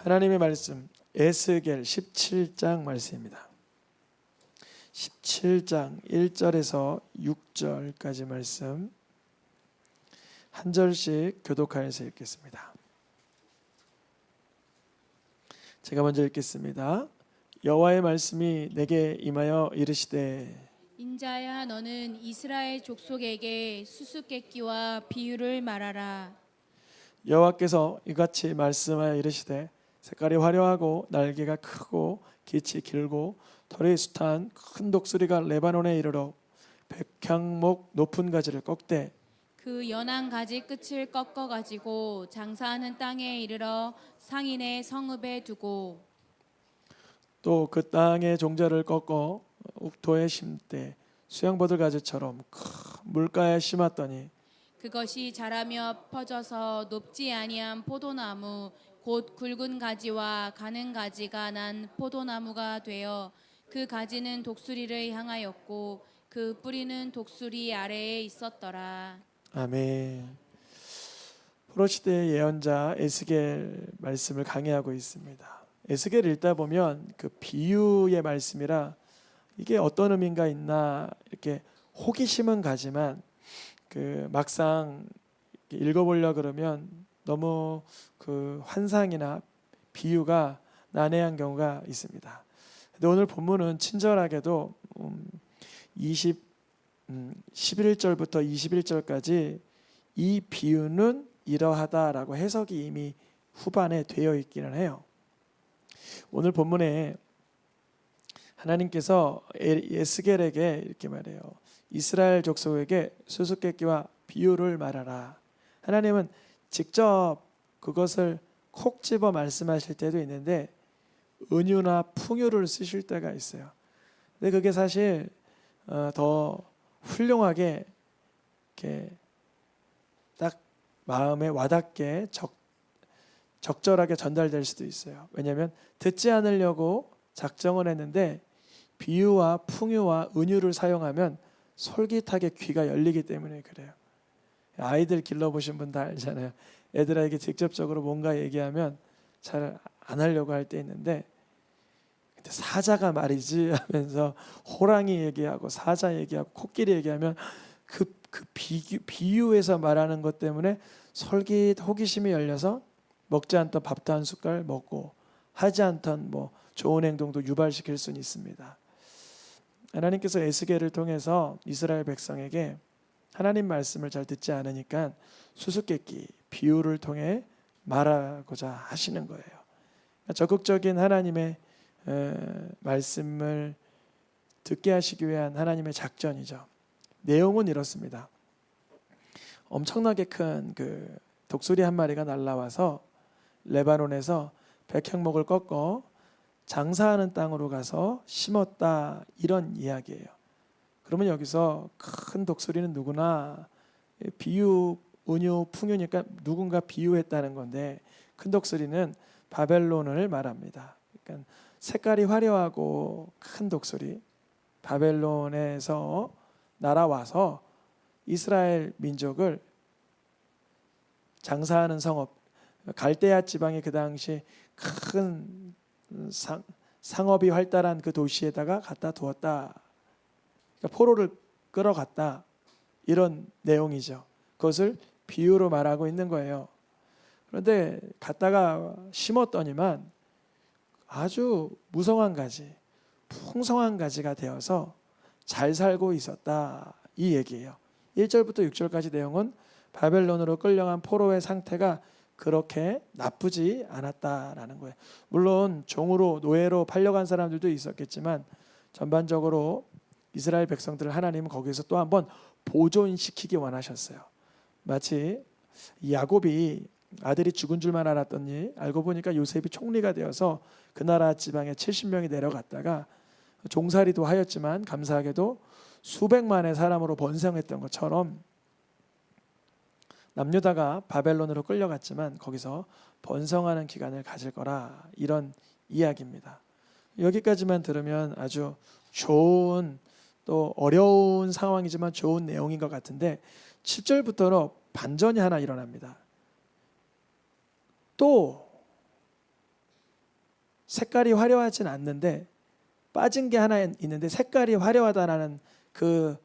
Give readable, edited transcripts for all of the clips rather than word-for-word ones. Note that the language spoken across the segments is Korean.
하나님의 말씀 에스겔 17장 말씀입니다. 17장 1절에서 6절까지 말씀 한 절씩 교독하여서 읽겠습니다. 제가 먼저 읽겠습니다. 여호와의 말씀이 내게 임하여 이르시되 인자야 너는 이스라엘 족속에게 수수께끼와 비유를 말하라. 여호와께서 이같이 말씀하여 이르시되 색깔이 화려하고 날개가 크고 깃이 길고 털이 숱한 큰 독수리가 레바논에 이르러 백향목 높은 가지를 꺾되 그 연한 가지 끝을 꺾어 가지고 장사하는 땅에 이르러 상인의 성읍에 두고 또 그 땅의 종자를 꺾어 옥토에 심되 수양버들 가지처럼 큰 물가에 심었더니 그것이 자라며 퍼져서 높지 아니한 포도나무 곧 굵은 가지와 가는 가지가 난 포도나무가 되어 그 가지는 독수리를 향하였고 그 뿌리는 독수리 아래에 있었더라. 아멘. 프로시대의 예언자 에스겔 말씀을 강해하고 있습니다. 에스겔 읽다 보면 그 비유의 말씀이라 이게 어떤 의미가 있나 이렇게 호기심은 가지만 그 막상 읽어보려 그러면 너무 그 환상이나 비유가 난해한 경우가 있습니다. 근데 오늘 본문은 친절하게도 11절부터 21절까지 이 비유는 이러하다라고 해석이 이미 후반에 되어 있기는 해요. 오늘 본문에 하나님께서 에스겔에게 이렇게 말해요. 이스라엘 족속에게 수수께끼와 비유를 말하라. 하나님은 직접 그것을 콕 집어 말씀하실 때도 있는데 은유나 풍유를 쓰실 때가 있어요. 근데 그게 사실 더 훌륭하게 이렇게 딱 마음에 와닿게 적절하게 전달될 수도 있어요. 왜냐하면 듣지 않으려고 작정을 했는데 비유와 풍유와 은유를 사용하면 솔깃하게 귀가 열리기 때문에 그래요. 아이들 길러보신 분 다 알잖아요. 애들에게 직접적으로 뭔가 얘기하면 잘 안 하려고 할 때 있는데 근데 사자가 말이지 하면서 호랑이 얘기하고 사자 얘기하고 코끼리 얘기하면 그 비유에서 말하는 것 때문에 솔깃 호기심이 열려서 먹지 않던 밥도 한 숟갈 먹고 하지 않던 뭐 좋은 행동도 유발시킬 수는 있습니다. 하나님께서 에스겔을 통해서 이스라엘 백성에게 하나님 말씀을 잘 듣지 않으니까 수수께끼 비유를 통해 말하고자 하시는 거예요. 적극적인 하나님의 말씀을 듣게 하시기 위한 하나님의 작전이죠. 내용은 이렇습니다. 엄청나게 큰 그 독수리 한 마리가 날라와서 레바논에서 백향목을 꺾어 장사하는 땅으로 가서 심었다, 이런 이야기예요. 그러면 여기서 큰 독수리는 누구나 비유, 은유, 풍유니까 누군가 비유했다는 건데 큰 독수리는 바벨론을 말합니다. 그러니까 색깔이 화려하고 큰 독수리, 바벨론에서 날아와서 이스라엘 민족을 장사하는 성읍, 갈대아 지방의 그 당시 큰 상업이 활달한 그 도시에다가 갖다 두었다. 그러니까 포로를 끌어갔다, 이런 내용이죠. 그것을 비유로 말하고 있는 거예요. 그런데 갖다가 심었더니만 아주 무성한 가지, 풍성한 가지가 되어서 잘 살고 있었다, 이 얘기예요. 1절부터 6절까지 내용은 바벨론으로 끌려간 포로의 상태가 그렇게 나쁘지 않았다라는 거예요. 물론 종으로 노예로 팔려간 사람들도 있었겠지만 전반적으로 이스라엘 백성들을 하나님은 거기서 또 한번 보존시키기 원하셨어요. 마치 야곱이 아들이 죽은 줄만 알았더니 알고 보니까 요셉이 총리가 되어서 그 나라 지방에 70명이 내려갔다가 종살이도 하였지만 감사하게도 수백만의 사람으로 번성했던 것처럼 남유다가 바벨론으로 끌려갔지만 거기서 번성하는 기간을 가질 거라, 이런 이야기입니다. 여기까지만 들으면 아주 좋은, 또 어려운 상황이지만 좋은 내용인 것 같은데 7절부터는 반전이 하나 일어납니다. 또 색깔이 화려하진 않는데 빠진 게 하나 있는데 색깔이 화려하다라는 그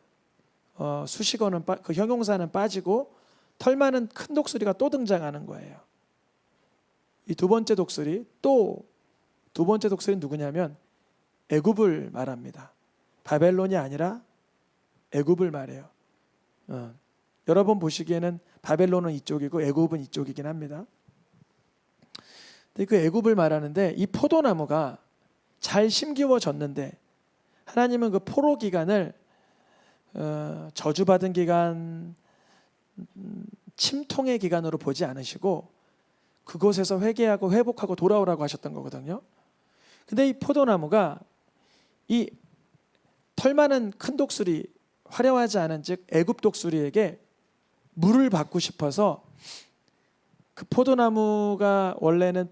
수식어는 그 형용사는 빠지고 털 많은 큰 독수리가 또 등장하는 거예요. 이 두 번째 독수리, 또 두 번째 독수리는 누구냐면 애굽을 말합니다. 바벨론이 아니라 애굽을 말해요. 여러분 보시기에는 바벨론은 이쪽이고 애굽은 이쪽이긴 합니다. 근데 그 애굽을 말하는데 이 포도나무가 잘 심기워졌는데 하나님은 그 포로 기간을 저주받은 기간, 침통의 기간으로 보지 않으시고 그곳에서 회개하고 회복하고 돌아오라고 하셨던 거거든요. 근데 이 포도나무가 이 털 많은 큰 독수리, 화려하지 않은 즉 애굽 독수리에게 물을 받고 싶어서 그 포도나무가 원래는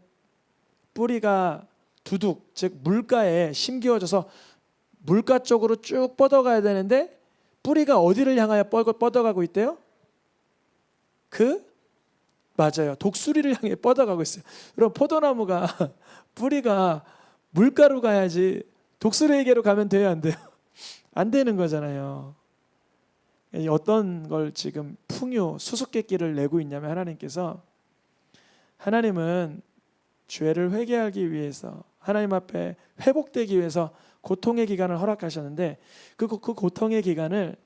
뿌리가 두둑 즉 물가에 심기워져서 물가 쪽으로 쭉 뻗어가야 되는데 뿌리가 어디를 향하여 뻗어가고 있대요? 맞아요. 독수리를 향해 뻗어가고 있어요. 그럼 포도나무가 뿌리가 물가로 가야지 독수리에게로 가면 돼요, 안 돼요? 안 되는 거잖아요. 어떤 걸 지금 풍요, 수수께끼를 내고 있냐면 하나님은 죄를 회개하기 위해서 하나님 앞에 회복되기 위해서 고통의 기간을 허락하셨는데 그 고통의 기간을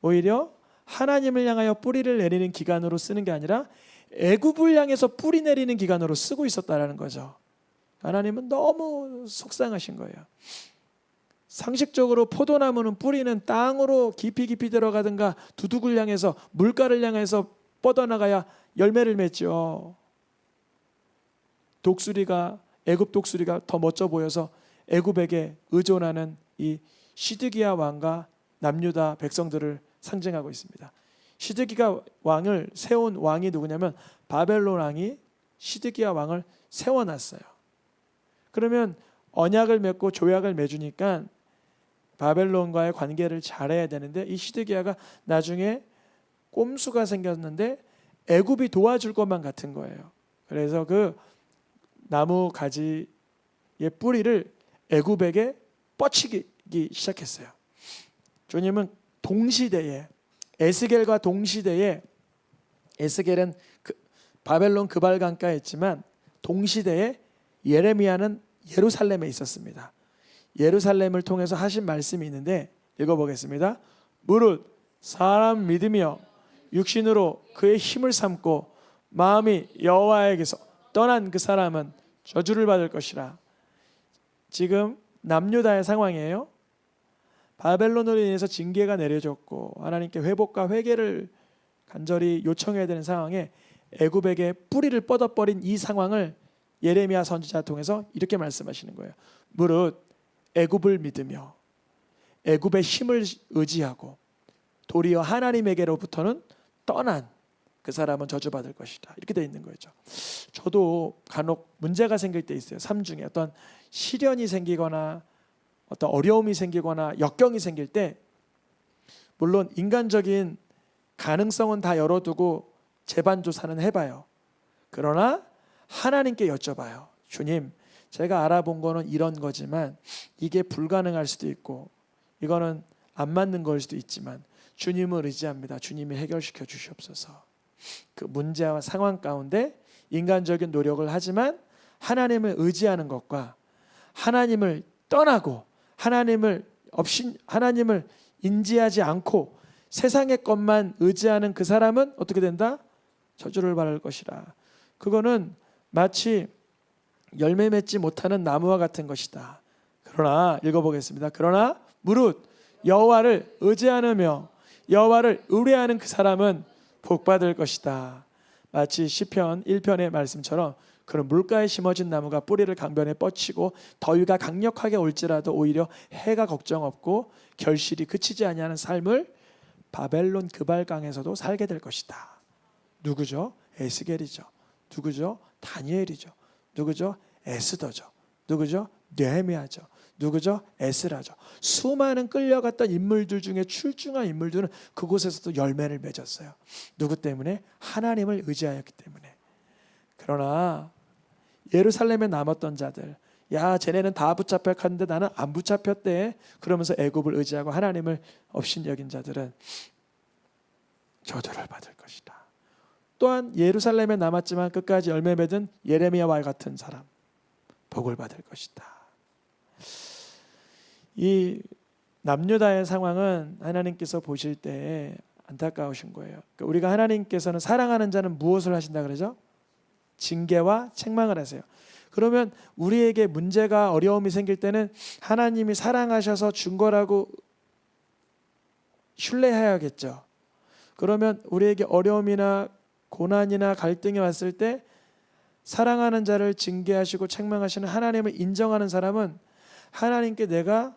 오히려 하나님을 향하여 뿌리를 내리는 기간으로 쓰는 게 아니라 애굽을 향해서 뿌리 내리는 기간으로 쓰고 있었다라는 거죠. 하나님은 너무 속상하신 거예요. 상식적으로 포도나무는 뿌리는 땅으로 깊이 들어가든가 두둑을 향해서 물가를 향해서 뻗어나가야 열매를 맺죠. 애굽 독수리가 더 멋져 보여서 애굽에게 의존하는 이 시드기야 왕과 남유다 백성들을 상징하고 있습니다. 시드기야 왕을 세운 왕이 누구냐면 바벨론 왕이 시드기야 왕을 세워놨어요. 그러면 언약을 맺고 조약을 맺으니까 바벨론과의 관계를 잘해야 되는데 이 시드기야가 나중에 꼼수가 생겼는데 애굽이 도와줄 것만 같은 거예요. 그래서 그 나무 가지의 뿌리를 애굽에게 뻗치기 시작했어요. 주님은 동시대에 에스겔과 동시대에 에스겔은 바벨론 그발강가에 있지만 동시대에 예레미야는 예루살렘에 있었습니다. 예루살렘을 통해서 하신 말씀이 있는데 읽어보겠습니다. 무릇 사람 믿으며 육신으로 그의 힘을 삼고 마음이 여호와에게서 떠난 그 사람은 저주를 받을 것이라. 지금 남유다의 상황이에요. 바벨론으로 인해서 징계가 내려졌고 하나님께 회복과 회개를 간절히 요청해야 되는 상황에 애굽에게 뿌리를 뻗어버린 이 상황을 예레미야 선지자 통해서 이렇게 말씀하시는 거예요. 무릇 애굽을 믿으며 애굽의 힘을 의지하고 도리어 하나님에게로부터는 떠난 그 사람은 저주받을 것이다. 이렇게 되어 있는 거죠. 저도 간혹 문제가 생길 때 있어요. 삶 중에 어떤 시련이 생기거나 어떤 어려움이 생기거나 역경이 생길 때 물론 인간적인 가능성은 다 열어두고 재반 조사는 해봐요. 그러나 하나님께 여쭤봐요. 주님, 제가 알아본 거는 이런 거지만 이게 불가능할 수도 있고 이거는 안 맞는 걸 수도 있지만 주님을 의지합니다. 주님이 해결시켜 주시옵소서. 그 문제와 상황 가운데 인간적인 노력을 하지만 하나님을 의지하는 것과 하나님을 떠나고 하나님을 인지하지 않고 세상의 것만 의지하는 그 사람은 어떻게 된다? 저주를 받을 것이라. 그거는 마치 열매 맺지 못하는 나무와 같은 것이다. 그러나 읽어보겠습니다. 그러나 무릇 여호와를 의지하며 여호와를 의뢰하는 그 사람은 복받을 것이다. 마치 시편 1편의 말씀처럼 그런 물가에 심어진 나무가 뿌리를 강변에 뻗치고 더위가 강력하게 올지라도 오히려 해가 걱정 없고 결실이 그치지 아니하는 삶을 바벨론 그발강에서도 살게 될 것이다. 누구죠? 에스겔이죠. 누구죠? 다니엘이죠. 누구죠? 에스더죠. 누구죠? 느헤미야죠. 누구죠? 에스라죠. 수많은 끌려갔던 인물들 중에 출중한 인물들은 그곳에서도 열매를 맺었어요. 누구 때문에? 하나님을 의지하였기 때문에. 그러나 예루살렘에 남았던 자들, 야, 쟤네는 다 붙잡혔는데 나는 안 붙잡혔대. 그러면서 애굽을 의지하고 하나님을 업신여긴 자들은 저주를 받을 것이다. 또한 예루살렘에 남았지만 끝까지 열매 맺은 예레미야와 같은 사람 복을 받을 것이다. 이 남유다의 상황은 하나님께서 보실 때 안타까우신 거예요. 그러니까 우리가 하나님께서는 사랑하는 자는 무엇을 하신다 그러죠? 징계와 책망을 하세요. 그러면 우리에게 문제가 어려움이 생길 때는 하나님이 사랑하셔서 준 거라고 신뢰해야겠죠. 그러면 우리에게 어려움이나 고난이나 갈등이 왔을 때 사랑하는 자를 징계하시고 책망하시는 하나님을 인정하는 사람은 하나님께 내가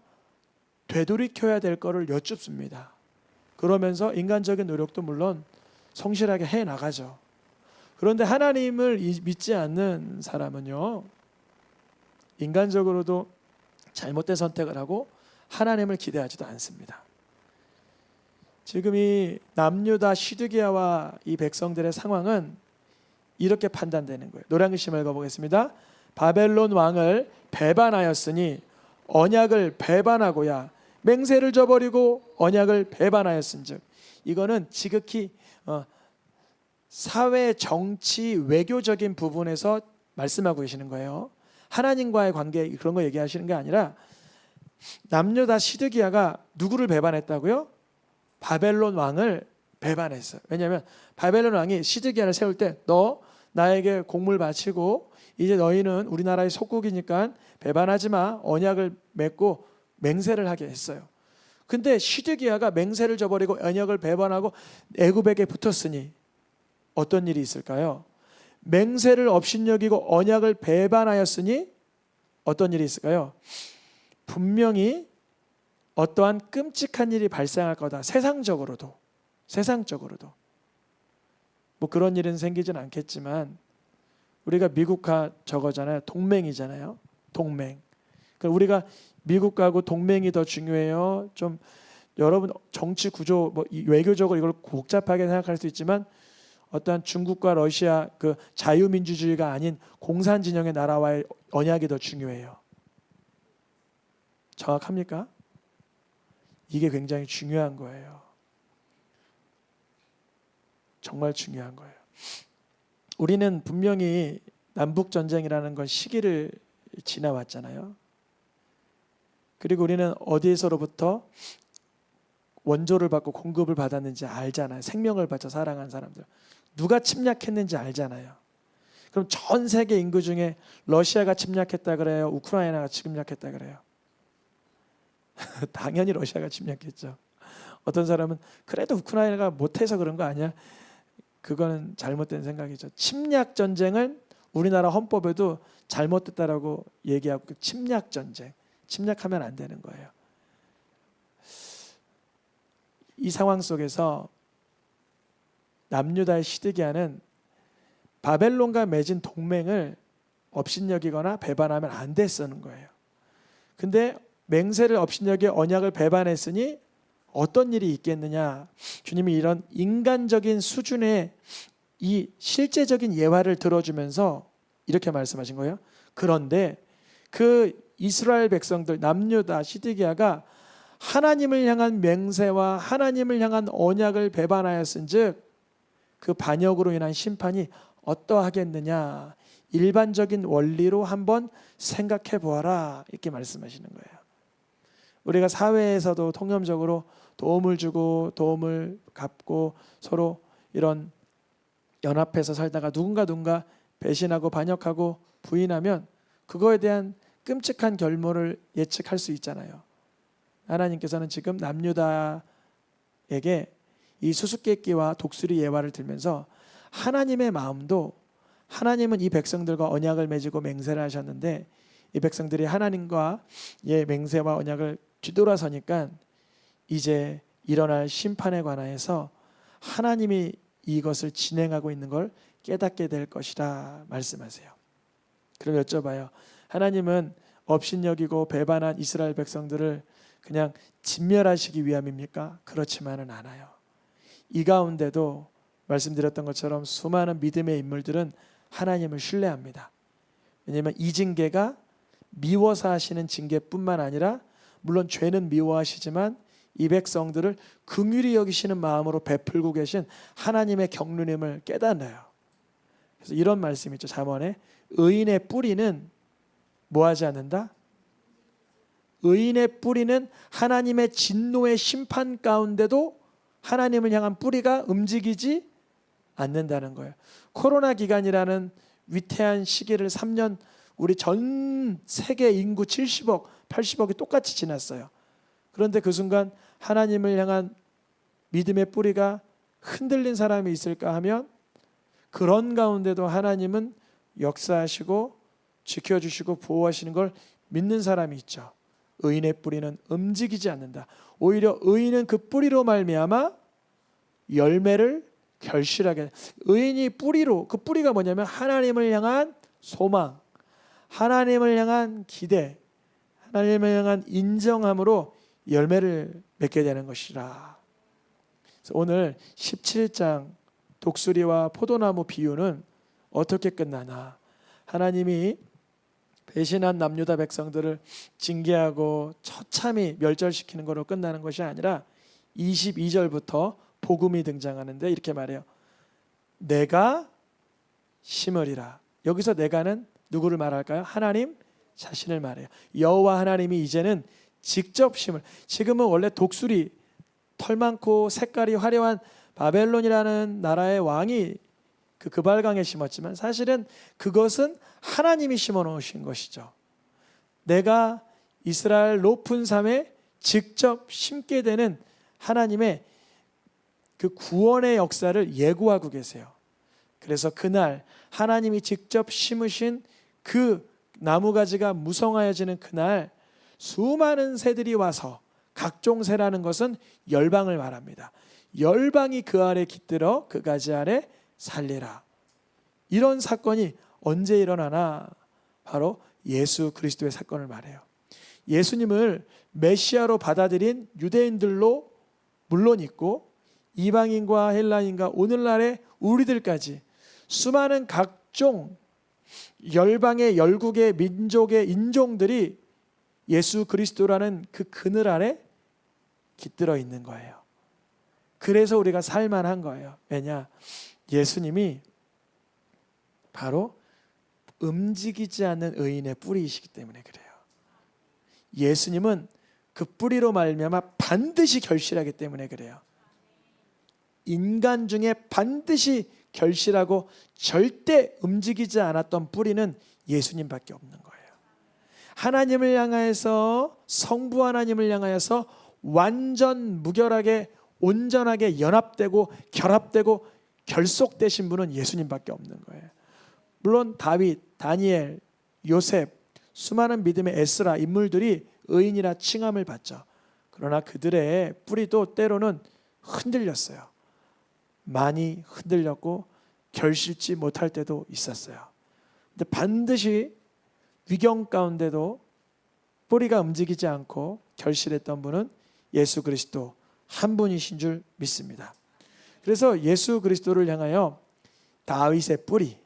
되돌이켜야 될 거를 여쭙습니다. 그러면서 인간적인 노력도 물론 성실하게 해 나가죠. 그런데 하나님을 믿지 않는 사람은요, 인간적으로도 잘못된 선택을 하고 하나님을 기대하지도 않습니다. 지금 이 남유다 시드기야와 이 백성들의 상황은 이렇게 판단되는 거예요. 노란 글씨 읽어보겠습니다. 바벨론 왕을 배반하였으니 언약을 배반하고야 맹세를 저버리고 언약을 배반하였은즉, 이거는 지극히 사회, 정치, 외교적인 부분에서 말씀하고 계시는 거예요. 하나님과의 관계 그런 거 얘기하시는 게 아니라 남유다 시드기야가 누구를 배반했다고요? 바벨론 왕을 배반했어요. 왜냐하면 바벨론 왕이 시드기야를 세울 때 너 나에게 공물 바치고 이제 너희는 우리나라의 속국이니까 배반하지 마, 언약을 맺고 맹세를 하게 했어요. 근데 시드기야가 맹세를 저버리고 언약을 배반하고 애굽에게 붙었으니 어떤 일이 있을까요? 맹세를 업신여기고 언약을 배반하였으니 어떤 일이 있을까요? 분명히 어떠한 끔찍한 일이 발생할 거다. 세상적으로도 뭐 그런 일은 생기진 않겠지만 우리가 미국과 저거잖아요. 동맹이잖아요. 동맹. 그러니까 우리가 미국하고 동맹이 더 중요해요. 좀 여러분 정치 구조 뭐 외교적으로 이걸 복잡하게 생각할 수 있지만 어떠한 중국과 러시아 그 자유민주주의가 아닌 공산 진영의 나라와의 언약이 더 중요해요. 정확합니까? 이게 굉장히 중요한 거예요. 정말 중요한 거예요. 우리는 분명히 남북 전쟁이라는 건 시기를 지나왔잖아요. 그리고 우리는 어디에서로부터 원조를 받고 공급을 받았는지 알잖아요. 생명을 바쳐 사랑한 사람들. 누가 침략했는지 알잖아요. 그럼 전 세계 인구 중에 러시아가 침략했다 그래요? 우크라이나가 침략했다 그래요? 당연히 러시아가 침략했죠. 어떤 사람은 그래도 우크라이나가 못해서 그런 거 아니야? 그거는 잘못된 생각이죠. 침략 전쟁은 우리나라 헌법에도 잘못됐다라고 얘기하고 침략 전쟁, 침략하면 안 되는 거예요. 이 상황 속에서 남유다의 시드기야는 바벨론과 맺은 동맹을 업신여기거나 배반하면 안 됐었는 거예요. 근데 맹세를 업신여기 언약을 배반했으니 어떤 일이 있겠느냐. 주님이 이런 인간적인 수준의 이 실제적인 예화를 들어주면서 이렇게 말씀하신 거예요. 그런데 그 이스라엘 백성들 남유다 시드기야가 하나님을 향한 맹세와 하나님을 향한 언약을 배반하였은즉 그 반역으로 인한 심판이 어떠하겠느냐. 일반적인 원리로 한번 생각해 보아라. 이렇게 말씀하시는 거예요. 우리가 사회에서도 통념적으로 도움을 주고 도움을 갚고 서로 이런 연합해서 살다가 누군가 배신하고 반역하고 부인하면 그거에 대한 끔찍한 결말을 예측할 수 있잖아요. 하나님께서는 지금 남유다에게 이 수수께끼와 독수리 예화를 들면서 하나님의 마음도, 하나님은 이 백성들과 언약을 맺고 맹세를 하셨는데 이 백성들이 하나님과의 맹세와 언약을 뒤돌아서니까 이제 일어날 심판에 관하여서 하나님이 이것을 진행하고 있는 걸 깨닫게 될 것이라 말씀하세요. 그럼 여쭤봐요. 하나님은 업신여기고 배반한 이스라엘 백성들을 그냥 진멸하시기 위함입니까? 그렇지만은 않아요. 이 가운데도 말씀드렸던 것처럼 수많은 믿음의 인물들은 하나님을 신뢰합니다. 왜냐하면 이 징계가 미워서 하시는 징계뿐만 아니라 물론 죄는 미워하시지만 이 백성들을 긍휼히 여기시는 마음으로 베풀고 계신 하나님의 경륜임을 깨닫나요. 그래서 이런 말씀이 있죠. 잠언에 의인의 뿌리는 뭐하지 않는다? 의인의 뿌리는 하나님의 진노의 심판 가운데도 하나님을 향한 뿌리가 움직이지 않는다는 거예요. 코로나 기간이라는 위태한 시기를 3년 우리 전 세계 인구 70억, 80억이 똑같이 지났어요. 그런데 그 순간 하나님을 향한 믿음의 뿌리가 흔들린 사람이 있을까 하면 그런 가운데도 하나님은 역사하시고 지켜주시고 보호하시는 걸 믿는 사람이 있죠. 의인의 뿌리는 움직이지 않는다. 오히려 의인은 그 뿌리로 말미암아 열매를 결실하게. 의인이 뿌리로, 그 뿌리가 뭐냐면 하나님을 향한 소망, 하나님을 향한 기대, 하나님을 향한 인정함으로 열매를 맺게 되는 것이라. 그래서 오늘 17장 독수리와 포도나무 비유는 어떻게 끝나나? 하나님이 배신한 남유다 백성들을 징계하고 처참히 멸절시키는 것으로 끝나는 것이 아니라 22절부터 복음이 등장하는데 이렇게 말해요. 내가 심으리라. 여기서 내가는 누구를 말할까요? 하나님 자신을 말해요. 여호와 하나님이 이제는 직접 심을. 지금은 원래 독수리, 털 많고 색깔이 화려한 바벨론이라는 나라의 왕이 그 그발강에 심었지만 사실은 그것은 하나님이 심어 놓으신 것이죠. 내가 이스라엘 높은 산에 직접 심게 되는 하나님의 그 구원의 역사를 예고하고 계세요. 그래서 그날 하나님이 직접 심으신 그 나무가지가 무성하여지는 그날 수많은 새들이 와서, 각종 새라는 것은 열방을 말합니다. 열방이 그 아래 깃들어 그 가지 아래 살리라. 이런 사건이 언제 일어나나? 바로 예수 그리스도의 사건을 말해요. 예수님을 메시아로 받아들인 유대인들로 물론 있고 이방인과 헬라인과 오늘날의 우리들까지 수많은 각종 열방의 열국의 민족의 인종들이 예수 그리스도라는 그 그늘 아래 깃들어 있는 거예요. 그래서 우리가 살만한 거예요. 왜냐? 예수님이 바로 움직이지 않는 의인의 뿌리이시기 때문에 그래요. 예수님은 그 뿌리로 말미암아 반드시 결실하기 때문에 그래요. 인간 중에 반드시 결실하고 절대 움직이지 않았던 뿌리는 예수님밖에 없는 거예요. 하나님을 향하여서, 성부 하나님을 향하여서 완전 무결하게 온전하게 연합되고 결합되고 결속되신 분은 예수님밖에 없는 거예요. 물론 다윗, 다니엘, 요셉, 수많은 믿음의 에스라 인물들이 의인이라 칭함을 받죠. 그러나 그들의 뿌리도 때로는 흔들렸어요. 많이 흔들렸고 결실지 못할 때도 있었어요. 근데 반드시 위경 가운데도 뿌리가 움직이지 않고 결실했던 분은 예수 그리스도 한 분이신 줄 믿습니다. 그래서 예수 그리스도를 향하여 다윗의 뿌리,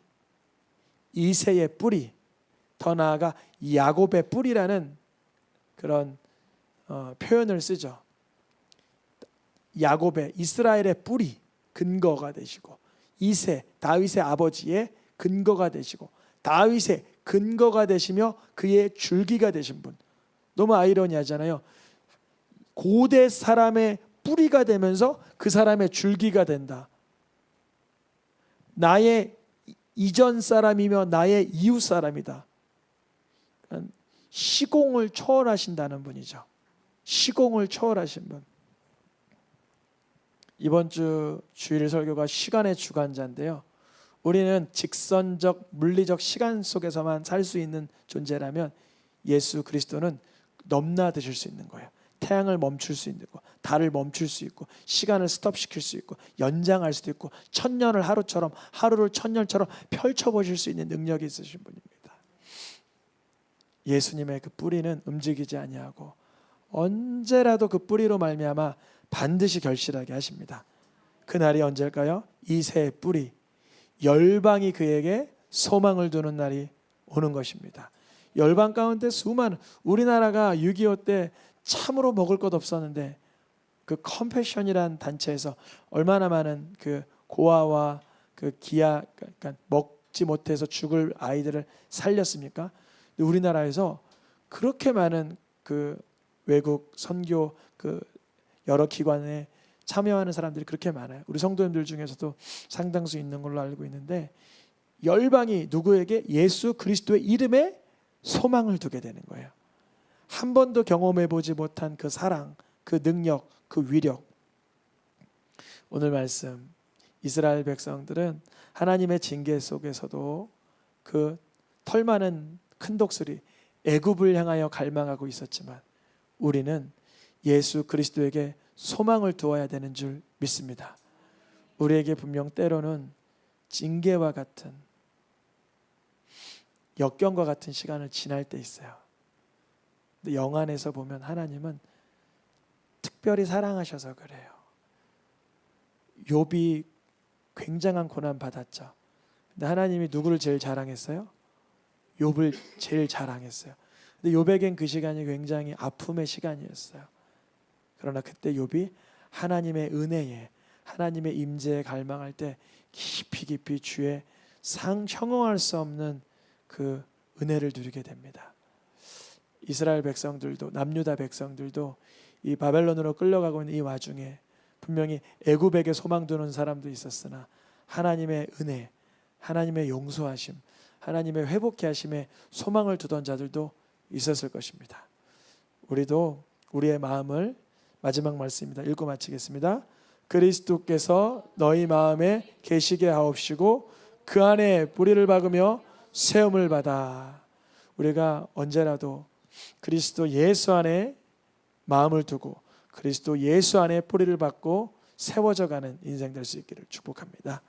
이새의 뿌리, 더 나아가 야곱의 뿌리라는 그런 표현을 쓰죠. 야곱의, 이스라엘의 뿌리, 근거가 되시고, 이새, 다윗의 아버지의 근거가 되시고, 다윗의 근거가 되시며 그의 줄기가 되신 분. 너무 아이러니하잖아요. 고대 사람의 뿌리가 되면서 그 사람의 줄기가 된다. 나의 이전 사람이며 나의 이웃 사람이다. 시공을 초월하신다는 분이죠. 시공을 초월하신 분. 이번 주 주일 설교가 시간의 주관자인데요. 우리는 직선적 물리적 시간 속에서만 살 수 있는 존재라면 예수 그리스도는 넘나드실 수 있는 거예요. 태양을 멈출 수 있는 거, 달을 멈출 수 있고, 시간을 스톱시킬 수 있고, 연장할 수도 있고, 천년을 하루처럼, 하루를 천년처럼 펼쳐보실 수 있는 능력이 있으신 분입니다. 예수님의 그 뿌리는 움직이지 아니하고 언제라도 그 뿌리로 말미암아 반드시 결실하게 하십니다. 그날이 언제일까요? 이새의 뿌리, 열방이 그에게 소망을 두는 날이 오는 것입니다. 열방 가운데 수많은, 우리나라가 6.25 때 참으로 먹을 것 없었는데 그 컴패션이란 단체에서 얼마나 많은 그 고아와 그 기아, 그러니까 먹지 못해서 죽을 아이들을 살렸습니까? 우리나라에서 그렇게 많은 그 외국 선교 그 여러 기관에 참여하는 사람들이 그렇게 많아요. 우리 성도님들 중에서도 상당수 있는 걸로 알고 있는데, 열방이 누구에게? 예수 그리스도의 이름에 소망을 두게 되는 거예요. 한 번도 경험해 보지 못한 그 사랑, 그 능력, 그 위력. 오늘 말씀, 이스라엘 백성들은 하나님의 징계 속에서도 그 털 많은 큰 독수리 애굽을 향하여 갈망하고 있었지만, 우리는 예수 그리스도에게 소망을 두어야 되는 줄 믿습니다. 우리에게 분명 때로는 징계와 같은, 역경과 같은 시간을 지날 때 있어요. 근데 영안에서 보면 하나님은 특별히 사랑하셔서 그래요. 욥이 굉장한 고난 받았죠. 근데 하나님이 누구를 제일 자랑했어요? 욥을 제일 자랑했어요. 근데 욥에겐 그 시간이 굉장히 아픔의 시간이었어요. 그러나 그때 욥이 하나님의 은혜에, 하나님의 임재에 갈망할 때 깊이 주의 형용할 수 없는 그 은혜를 누리게 됩니다. 이스라엘 백성들도, 남유다 백성들도 이 바벨론으로 끌려가고 있는 이 와중에 분명히 애굽에게 소망 두는 사람도 있었으나 하나님의 은혜, 하나님의 용서하심, 하나님의 회복케 하심에 소망을 두던 자들도 있었을 것입니다. 우리도 우리의 마음을, 마지막 말씀입니다. 읽고 마치겠습니다. 그리스도께서 너희 마음에 계시게 하옵시고 그 안에 뿌리를 박으며 세움을 받아. 우리가 언제라도 그리스도 예수 안에 마음을 두고 그리스도 예수 안에 뿌리를 박고 세워져 가는 인생 될 수 있기를 축복합니다.